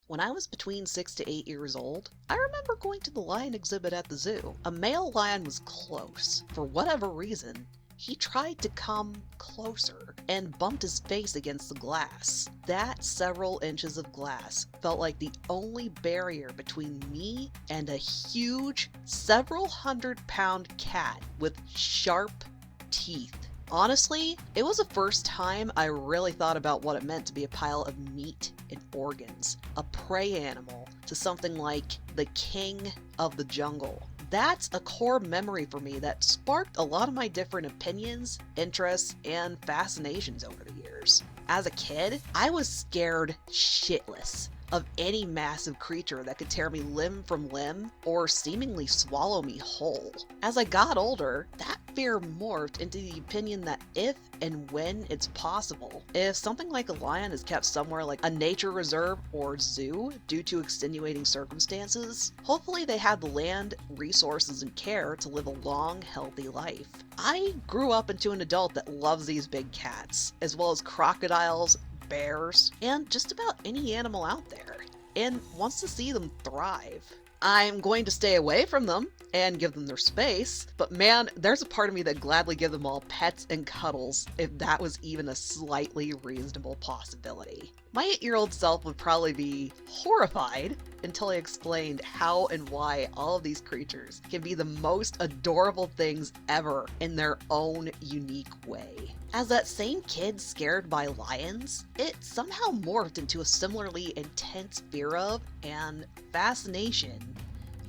When I was between 6 to 8 years old, I remember going to the lion exhibit at the zoo. A male lion was close. For whatever reason, he tried to come closer and bumped his face against the glass. That several inches of glass felt like the only barrier between me and a huge, several hundred-pound cat with sharp teeth. Honestly, it was the first time I really thought about what it meant to be a pile of meat and organs, a prey animal to something like the king of the jungle. That's a core memory for me that sparked a lot of my different opinions, interests, and fascinations over the years. As a kid, I was scared shitless of any massive creature that could tear me limb from limb or seemingly swallow me whole. As I got older, that fear morphed into the opinion that if and when it's possible, if something like a lion is kept somewhere like a nature reserve or zoo due to extenuating circumstances, hopefully they have the land, resources, and care to live a long, healthy life. I grew up into an adult that loves these big cats, as well as crocodiles, bears, and just about any animal out there, and wants to see them thrive. I'm going to stay away from them and give them their space, but man, there's a part of me that gladly give them all pets and cuddles if that was even a slightly reasonable possibility. My 8-year-old self would probably be horrified until I explained how and why all of these creatures can be the most adorable things ever in their own unique way. As that same kid scared by lions, it somehow morphed into a similarly intense fear of and fascination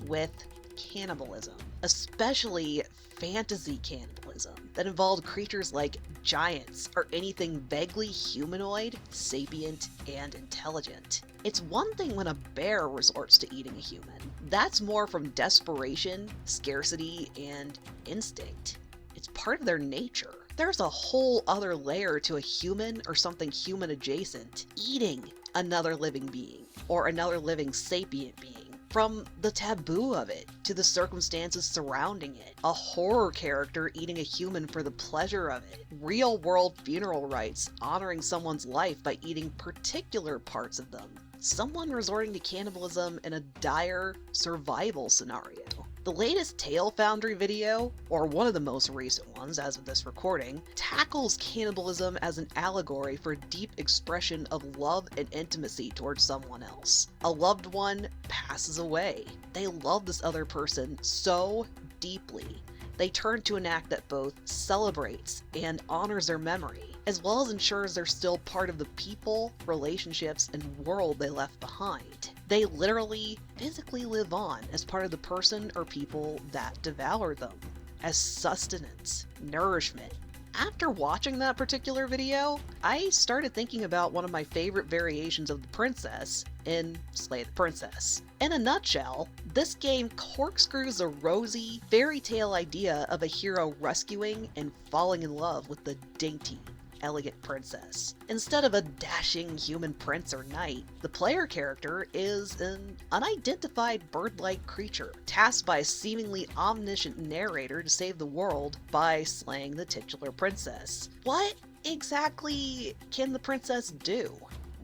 with cannibalism, especially fantasy cannibalism that involved creatures like giants or anything vaguely humanoid, sapient, and intelligent. It's one thing when a bear resorts to eating a human. That's more from desperation, scarcity, and instinct. It's part of their nature. There's a whole other layer to a human or something human adjacent eating another living being or another living sapient being. From the taboo of it to the circumstances surrounding it, a horror character eating a human for the pleasure of it, real world funeral rites honoring someone's life by eating particular parts of them, someone resorting to cannibalism in a dire survival scenario. The latest Tale Foundry video, or one of the most recent ones as of this recording, tackles cannibalism as an allegory for a deep expression of love and intimacy towards someone else. A loved one passes away. They love this other person so deeply. They turn to an act that both celebrates and honors their memory, as well as ensures they're still part of the people, relationships, and world they left behind. They literally, physically live on as part of the person or people that devoured them, as sustenance, nourishment. After watching that particular video, I started thinking about one of my favorite variations of the princess in Slay the Princess. In a nutshell, this game corkscrews a rosy fairy tale idea of a hero rescuing and falling in love with the dainty, elegant princess. Instead of a dashing human prince or knight, the player character is an unidentified bird-like creature, tasked by a seemingly omniscient narrator to save the world by slaying the titular princess. What exactly can the princess do?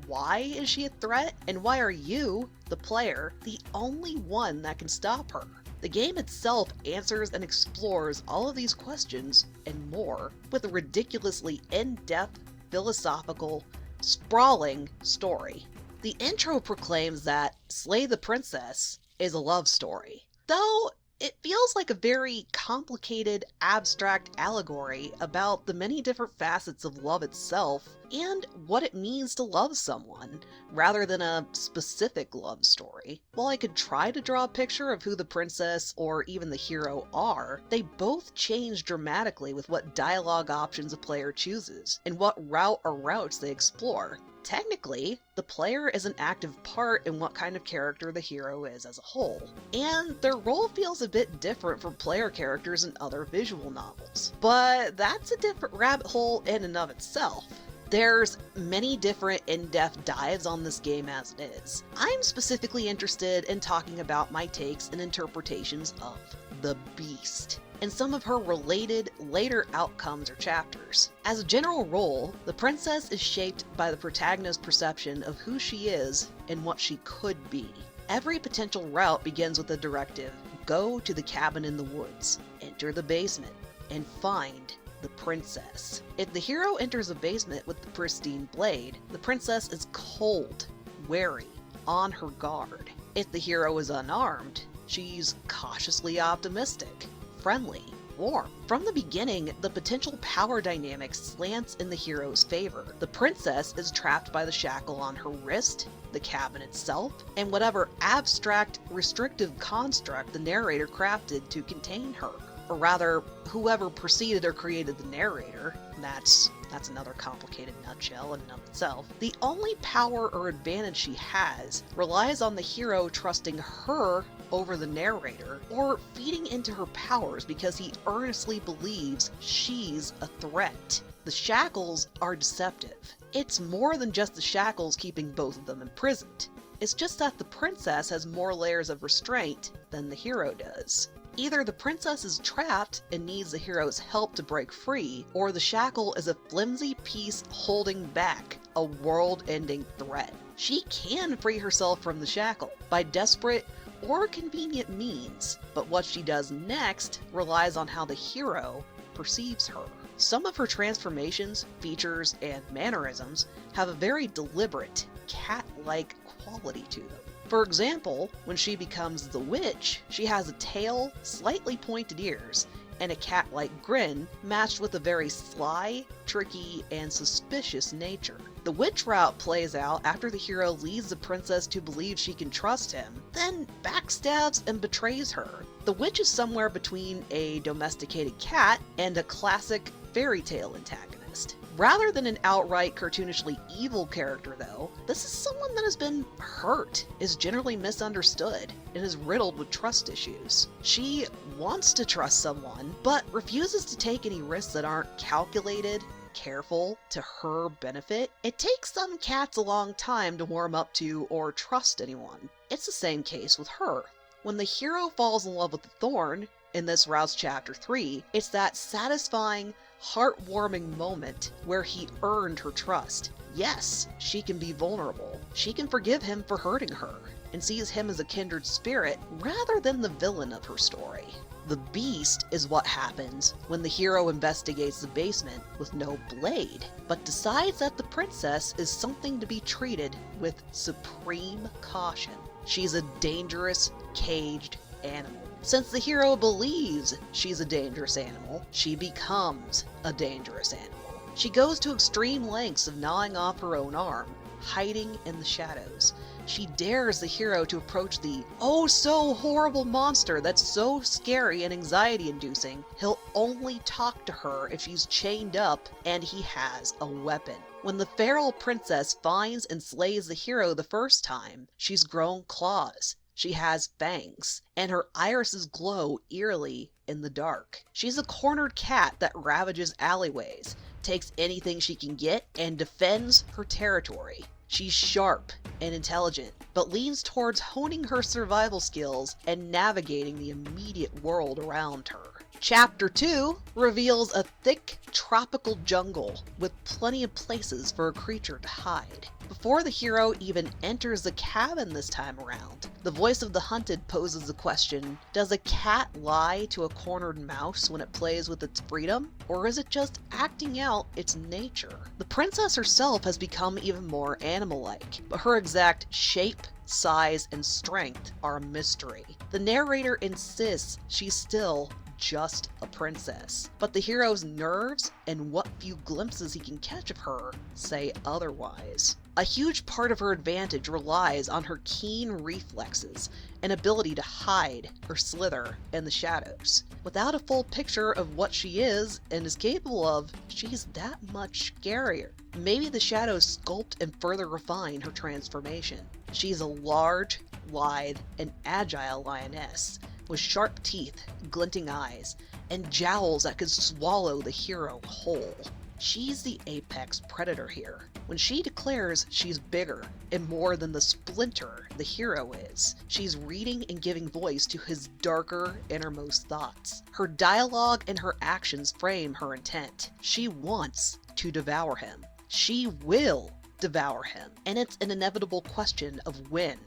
Why is she a threat? And why are you, the player, the only one that can stop her? The game itself answers and explores all of these questions and more with a ridiculously in-depth, philosophical, sprawling story. The intro proclaims that Slay the Princess is a love story, though it feels like a very complicated, abstract allegory about the many different facets of love itself and what it means to love someone, rather than a specific love story. While I could try to draw a picture of who the princess or even the hero are, they both change dramatically with what dialogue options a player chooses and what route or routes they explore. Technically, the player is an active part in what kind of character the hero is as a whole, and their role feels a bit different from player characters in other visual novels. But that's a different rabbit hole in and of itself. There's many different in-depth dives on this game as it is. I'm specifically interested in talking about my takes and interpretations of the Beast. and some of her related later outcomes or chapters. As a general rule, the princess is shaped by the protagonist's perception of who she is and what she could be. Every potential route begins with a directive: go to the cabin in the woods, enter the basement, and find the princess. If the hero enters a basement with the pristine blade, the princess is cold, wary, on her guard. If the hero is unarmed, she's cautiously optimistic, friendly, warm. From the beginning, the potential power dynamic slants in the hero's favor. The princess is trapped by the shackle on her wrist, the cabin itself, and whatever abstract, restrictive construct the narrator crafted to contain her. Or rather, whoever preceded or created the narrator. That's another complicated nutshell in and of itself. The only power or advantage she has relies on the hero trusting her over the narrator, or feeding into her powers because he earnestly believes she's a threat. The shackles are deceptive. It's more than just the shackles keeping both of them imprisoned. It's just that the princess has more layers of restraint than the hero does. Either the princess is trapped and needs the hero's help to break free, or the shackle is a flimsy piece holding back a world-ending threat. She can free herself from the shackle by desperate or convenient means, but what she does next relies on how the hero perceives her. Some of her transformations, features, and mannerisms have a very deliberate, cat-like quality to them. For example, when she becomes the witch, she has a tail, slightly pointed ears, and a cat-like grin matched with a very sly, tricky, and suspicious nature. The witch route plays out after the hero leads the princess to believe she can trust him, then backstabs and betrays her. The witch is somewhere between a domesticated cat and a classic fairy tale antagonist. Rather than an outright cartoonishly evil character, though, this is someone that has been hurt, is generally misunderstood, and is riddled with trust issues. She wants to trust someone, but refuses to take any risks that aren't calculated, careful, to her benefit. It takes some cats a long time to warm up to or trust anyone. It's the same case with her. When the hero falls in love with the thorn, in this route's chapter 3, it's that satisfying, heartwarming moment where he earned her trust. Yes, she can be vulnerable. She can forgive him for hurting her, and sees him as a kindred spirit rather than the villain of her story. The beast is what happens when the hero investigates the basement with no blade, but decides that the princess is something to be treated with supreme caution. She's a dangerous, caged animal. Since the hero believes she's a dangerous animal, she becomes a dangerous animal. She goes to extreme lengths of gnawing off her own arm, hiding in the shadows. She dares the hero to approach the oh so horrible monster that's so scary and anxiety-inducing, he'll only talk to her if she's chained up and he has a weapon. When the feral princess finds and slays the hero the first time, she's grown claws. She has fangs, and her irises glow eerily in the dark. She's a cornered cat that ravages alleyways, takes anything she can get, and defends her territory. She's sharp and intelligent, but leans towards honing her survival skills and navigating the immediate world around her. Chapter 2 reveals a thick tropical jungle with plenty of places for a creature to hide. Before the hero even enters the cabin this time around, the voice of the hunted poses the question, does a cat lie to a cornered mouse when it plays with its freedom, or is it just acting out its nature? The princess herself has become even more animal-like, but her exact shape, size, and strength are a mystery. The narrator insists she's still just a princess, but the hero's nerves and what few glimpses he can catch of her say otherwise. A huge part of her advantage relies on her keen reflexes and ability to hide or slither in the shadows. Without a full picture of what she is and is capable of, she's that much scarier. Maybe the shadows sculpt and further refine her transformation. She's a large, lithe, and agile lioness, with sharp teeth, glinting eyes, and jowls that could swallow the hero whole. She's the apex predator here, When she declares she's bigger and more than the splinter the hero is, she's reading and giving voice to his darker, innermost thoughts. Her dialogue and her actions frame her intent. She wants to devour him. She will devour him. And it's an inevitable question of when,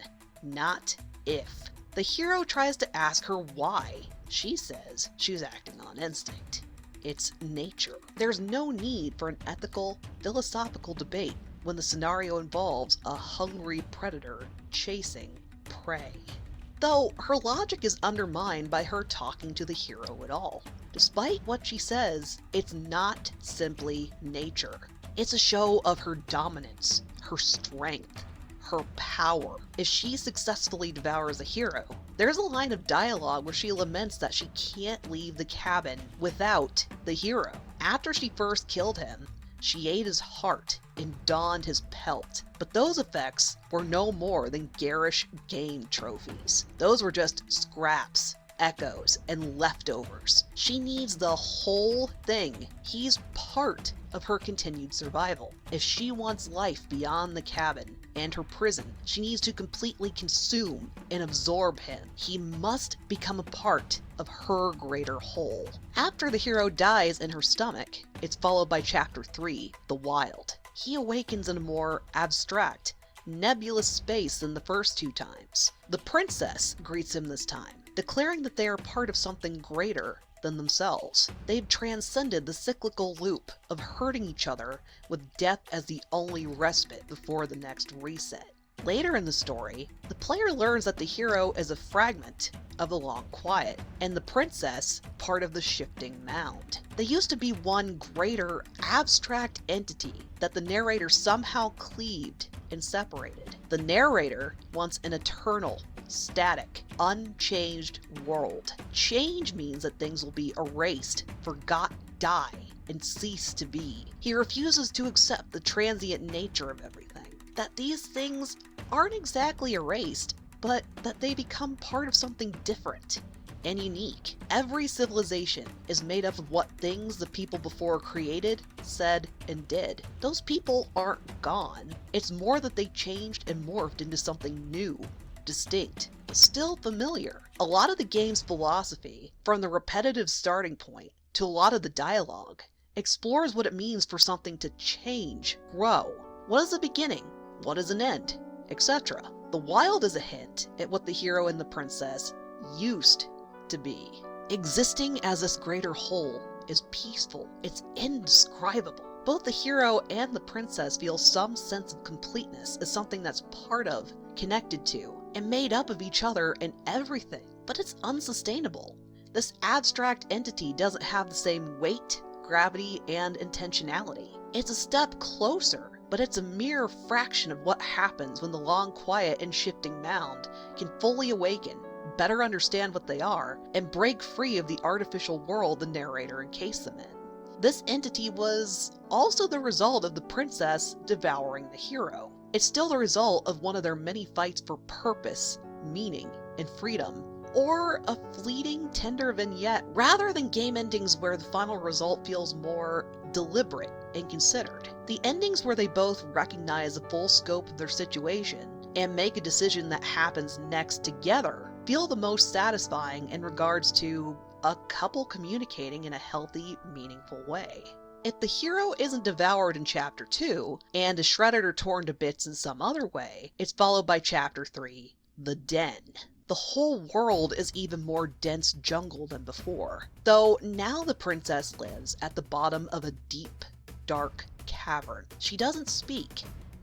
not if. The hero tries to ask her why. She says she's acting on instinct. It's nature. There's no need for an ethical, philosophical debate when the scenario involves a hungry predator chasing prey. Though her logic is undermined by her talking to the hero at all. Despite what she says, it's not simply nature. It's a show of her dominance, her strength, her power. If she successfully devours a hero, there's a line of dialogue where she laments that she can't leave the cabin without the hero. After she first killed him, she ate his heart and donned his pelt. But those effects were no more than garish game trophies. Those were just scraps, echoes, and leftovers. She needs the whole thing. He's part of her continued survival. If she wants life beyond the cabin and her prison, she needs to completely consume and absorb him. He must become a part of her greater whole. After the hero dies in her stomach, it's followed by Chapter 3, The Wild. He awakens in a more abstract, nebulous space than the first two times. The princess greets him this time, declaring that they are part of something greater than themselves. They've transcended the cyclical loop of hurting each other with death as the only respite before the next reset. Later in the story, the player learns that the hero is a fragment of the Long Quiet, and the princess part of the Shifting Mound. They used to be one greater, abstract entity that the narrator somehow cleaved and separated. The narrator wants an eternal, static, unchanged world. Change means that things will be erased, forgot, die, and cease to be. He refuses to accept the transient nature of everything. That these things aren't exactly erased, but that they become part of something different and unique. Every civilization is made up of what things the people before created, said, and did. Those people aren't gone. It's more that they changed and morphed into something new, distinct, but still familiar. A lot of the game's philosophy, from the repetitive starting point to a lot of the dialogue, explores what it means for something to change, grow. What is a beginning? What is an end? Etc. The Wild is a hint at what the hero and the princess used to be. Existing as this greater whole is peaceful. It's indescribable. Both the hero and the princess feel some sense of completeness as something that's part of, connected to, and made up of each other and everything. But it's unsustainable. This abstract entity doesn't have the same weight, gravity, and intentionality. It's a step closer, but it's a mere fraction of what happens when the Long Quiet and Shifting Mound can fully awaken, better understand what they are, and break free of the artificial world the narrator encased them in. This entity was also the result of the princess devouring the hero. It's still the result of one of their many fights for purpose, meaning, and freedom, or a fleeting, tender vignette rather than game endings where the final result feels more deliberate and considered. The endings where they both recognize the full scope of their situation and make a decision that happens next together feel the most satisfying in regards to a couple communicating in a healthy, meaningful way. If the hero isn't devoured in Chapter 2 and is shredded or torn to bits in some other way, it's followed by Chapter 3, The Den. The whole world is even more dense jungle than before, though now the princess lives at the bottom of a deep, dark cavern. She doesn't speak.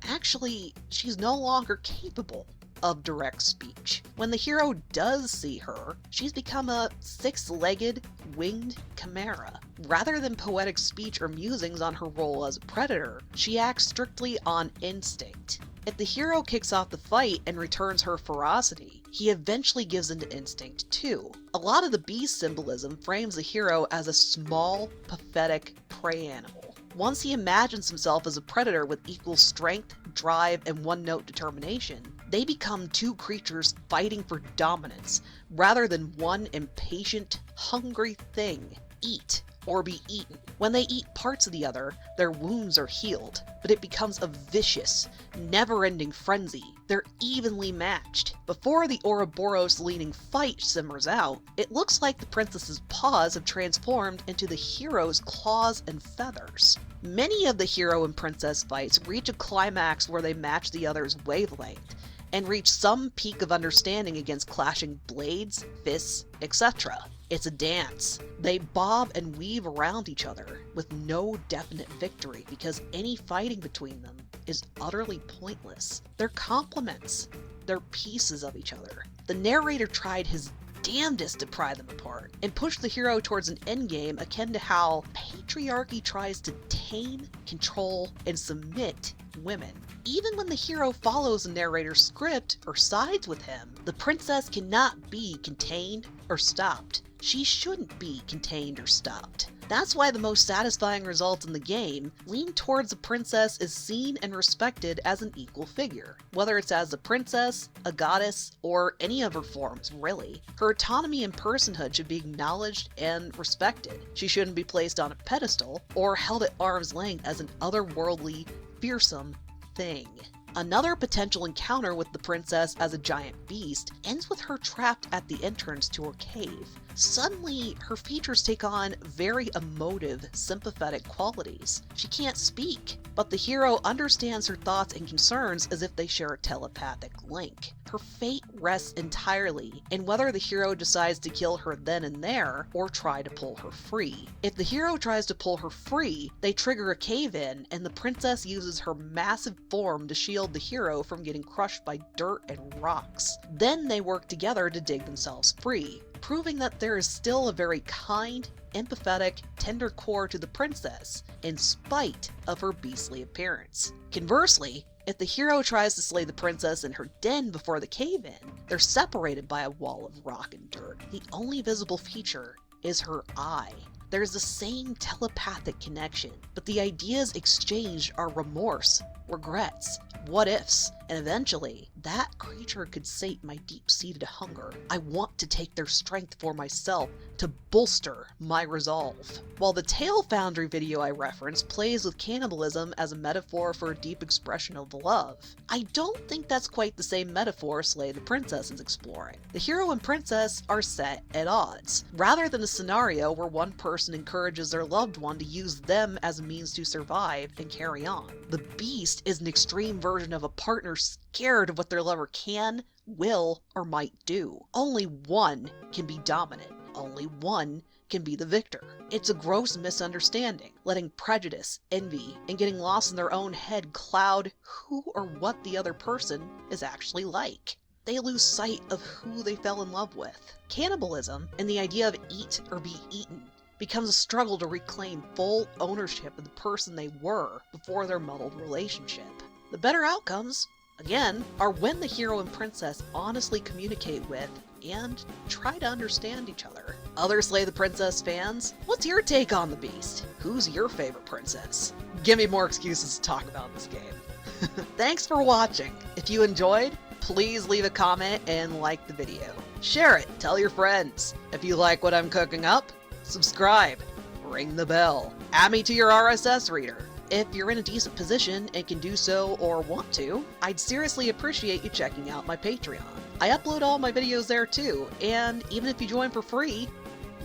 Actually, she's no longer capable of direct speech. When the hero does see her, she's become a six-legged, winged chimera. Rather than poetic speech or musings on her role as a predator, she acts strictly on instinct. If the hero kicks off the fight and returns her ferocity, he eventually gives into instinct too. A lot of the beast symbolism frames the hero as a small, pathetic prey animal. Once he imagines himself as a predator with equal strength, drive, and one-note determination, they become two creatures fighting for dominance, rather than one impatient, hungry thing. Eat or be eaten. When they eat parts of the other, their wounds are healed, but it becomes a vicious, never-ending frenzy. They're evenly matched. Before the Ouroboros-leaning fight simmers out, it looks like the princess's paws have transformed into the hero's claws and feathers. Many of the hero and princess fights reach a climax where they match the other's wavelength, and reach some peak of understanding against clashing blades, fists, etc. It's a dance. They bob and weave around each other with no definite victory because any fighting between them is utterly pointless. They're complements. They're pieces of each other. The narrator tried his damnedest to pry them apart and push the hero towards an endgame akin to how patriarchy tries to tame, control, and submit women. Even when the hero follows the narrator's script or sides with him, the princess cannot be contained or stopped. She shouldn't be contained or stopped. That's why the most satisfying results in the game lean towards the princess is seen and respected as an equal figure, whether it's as a princess, a goddess, or any of her forms, really. Her autonomy and personhood should be acknowledged and respected. She shouldn't be placed on a pedestal or held at arm's length as an otherworldly, fearsome thing. Another potential encounter with the princess as a giant beast ends with her trapped at the entrance to her cave. Suddenly, her features take on very emotive, sympathetic qualities. She can't speak, but the hero understands her thoughts and concerns as if they share a telepathic link. Her fate rests entirely in whether the hero decides to kill her then and there or try to pull her free. If the hero tries to pull her free, they trigger a cave-in and the princess uses her massive form to shield the hero from getting crushed by dirt and rocks. Then they work together to dig themselves free, proving that there is still a very kind, empathetic, tender core to the princess, in spite of her beastly appearance. Conversely, if the hero tries to slay the princess in her den before the cave-in, they're separated by a wall of rock and dirt. The only visible feature is her eye. There's the same telepathic connection, but the ideas exchanged are remorse, regrets, what-ifs, and eventually, that creature could sate my deep-seated hunger. I want to take their strength for myself to bolster my resolve. While the Tail Foundry video I referenced plays with cannibalism as a metaphor for a deep expression of love, I don't think that's quite the same metaphor Slay the Princess is exploring. The hero and princess are set at odds, rather than a scenario where one person encourages their loved one to use them as a means to survive and carry on. The beast is an extreme version of a partner scared of what their lover can, will, or might do. Only one can be dominant. Only one can be the victor. It's a gross misunderstanding, letting prejudice, envy, and getting lost in their own head cloud who or what the other person is actually like. They lose sight of who they fell in love with. Cannibalism, and the idea of eat or be eaten, becomes a struggle to reclaim full ownership of the person they were before their muddled relationship. The better outcomes, again, are when the hero and princess honestly communicate with and try to understand each other. Other Slay the Princess fans, what's your take on the beast? Who's your favorite princess? Give me more excuses to talk about this game. Thanks for watching. If you enjoyed, please leave a comment and like the video. Share it, tell your friends. If you like what I'm cooking up, subscribe, ring the bell, add me to your RSS reader. If you're in a decent position and can do so or want to, I'd seriously appreciate you checking out my Patreon. I upload all my videos there too, and even if you join for free,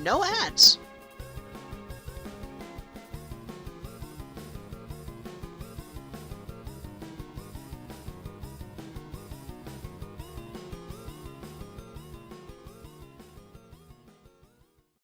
no ads.